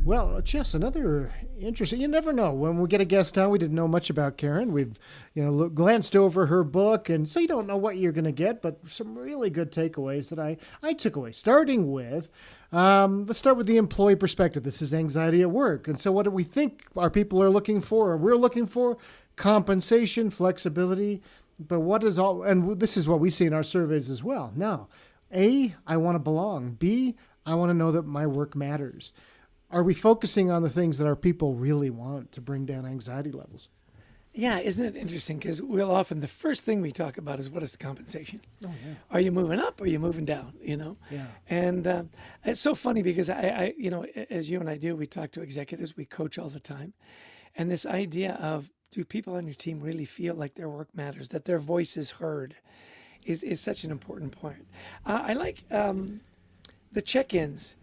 Well, Jess, another interesting. You never know when we get a guest on. We didn't know much about Karen. We've, glanced over her book, and so you don't know what you're going to get. But some really good takeaways that I took away. Starting with, let's start with the employee perspective. This is anxiety at work, and so what do we think our people are looking for? We're looking for compensation, flexibility. But what is all? And this is what we see in our surveys as well. Now, A, I want to belong. B, I want to know that my work matters. Are we focusing on the things that our people really want to bring down anxiety levels? Yeah, isn't it interesting? Because we'll often, the first thing we talk about is what is the compensation? Oh, yeah. Are you moving up or are you moving down, Yeah. And it's so funny because I, as you and I do, we talk to executives, we coach all the time. And this idea of, do people on your team really feel like their work matters, that their voice is heard, is such an important point. I like the check-ins.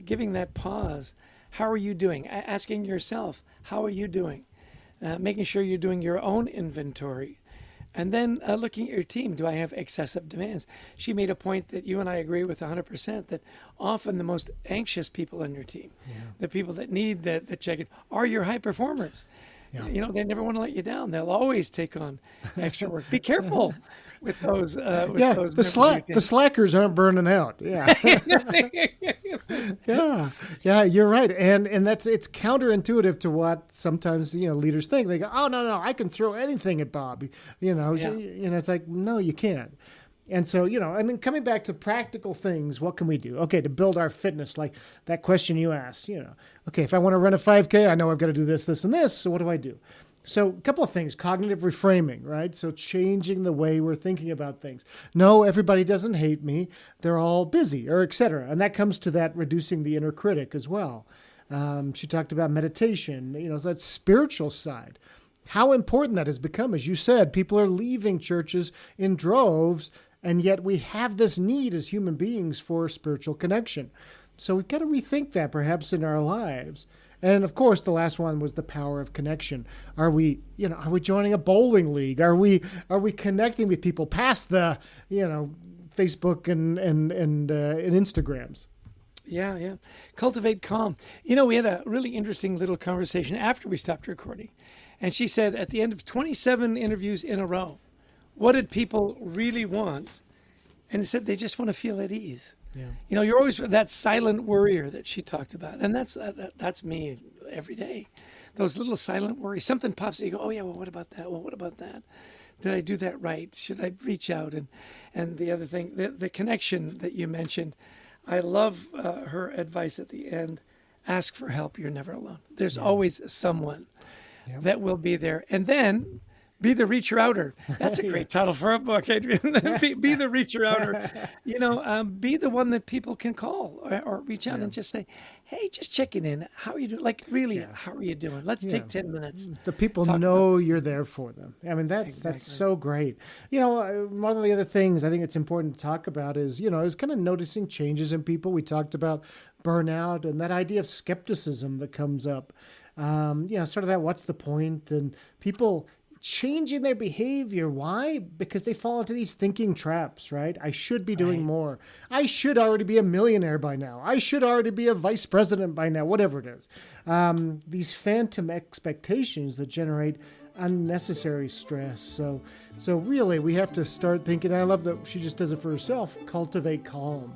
Giving that pause. How are you doing? Asking yourself, how are you doing? Making sure you're doing your own inventory. And then looking at your team. Do I have excessive demands? She made a point that you and I agree with 100%, that often the most anxious people on your team, the people that need the check-in, are your high performers. Yeah. They never want to let you down. They'll always take on extra work. Be careful with those. Those the slackers aren't burning out. Yeah, yeah, you're right, and it's counterintuitive to what sometimes leaders think. They go, oh no, I can throw anything at Bob. It's like, no, you can't. And so, and then coming back to practical things, what can we do? Okay, to build our fitness, like that question you asked, okay, if I want to run a 5K, I know I've got to do this, this, and this. So what do I do? So a couple of things, cognitive reframing, right? So changing the way we're thinking about things. No, everybody doesn't hate me. They're all busy, or et cetera. And that comes to that reducing the inner critic as well. She talked about meditation, that spiritual side. How important that has become. As you said, people are leaving churches in droves, and yet we have this need as human beings for spiritual connection. So we've got to rethink that perhaps in our lives. And of course, the last one was the power of connection. Are we joining a bowling league? Are we connecting with people past the, Facebook and Instagrams? Yeah. Cultivate calm. We had a really interesting little conversation after we stopped recording. And she said at the end of 27 interviews in a row, what did people really want? And said they just want to feel at ease. Yeah. You're always that silent worrier that she talked about. And that's me every day. Those little silent worries. Something pops and you go, oh yeah, well, what about that? Well, what about that? Did I do that right? Should I reach out? And the other thing, the connection that you mentioned, I love her advice at the end. Ask for help. You're never alone. There's always someone that will be there. And then be the reacher outer. That's a great title for a book, Adrian. be the reacher outer. Be the one that people can call or reach out and just say, hey, just checking in. How are you doing? Like, really, how are you doing? Let's take 10 minutes. The people know you're there for them. I mean, that's so great. One of the other things I think it's important to talk about is kind of noticing changes in people. We talked about burnout and that idea of skepticism that comes up. Sort of that, what's the point? And people changing their behavior. Why? Because they fall into these thinking traps, right? I should be doing more. I should already be a millionaire by now. I should already be a vice president by now, whatever it is. These phantom expectations that generate unnecessary stress. So really we have to start thinking, I love that she just does it for herself, cultivate calm.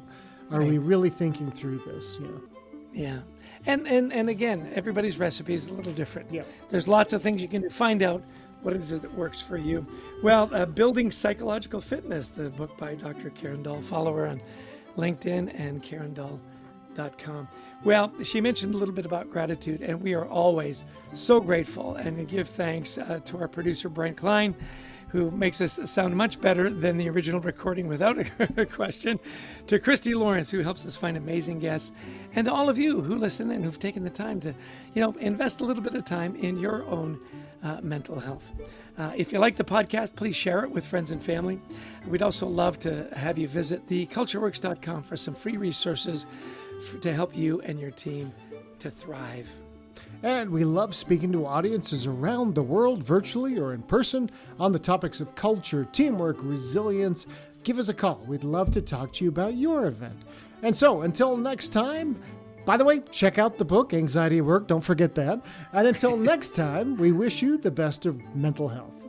Are we really thinking through this? Yeah. And again, everybody's recipe is a little different. Yeah. There's lots of things you can do. Find out what is it that works for you. Well, Building Psychological Fitness, the book by Dr. Karen Dahl. Follow her on LinkedIn and KarenDahl.com. Well, she mentioned a little bit about gratitude, and we are always so grateful and give thanks to our producer, Brent Klein, who makes us sound much better than the original recording without a question, to Christy Lawrence, who helps us find amazing guests, and to all of you who listen and who've taken the time to, invest a little bit of time in your own mental health. If you like the podcast, please share it with friends and family. We'd also love to have you visit thecultureworks.com for some free resources to help you and your team to thrive. And we love speaking to audiences around the world, virtually or in person, on the topics of culture, teamwork, resilience. Give us a call. We'd love to talk to you about your event. And so, until next time, By the way, check out the book, Anxiety at Work. Don't forget that. And until next time, we wish you the best of mental health.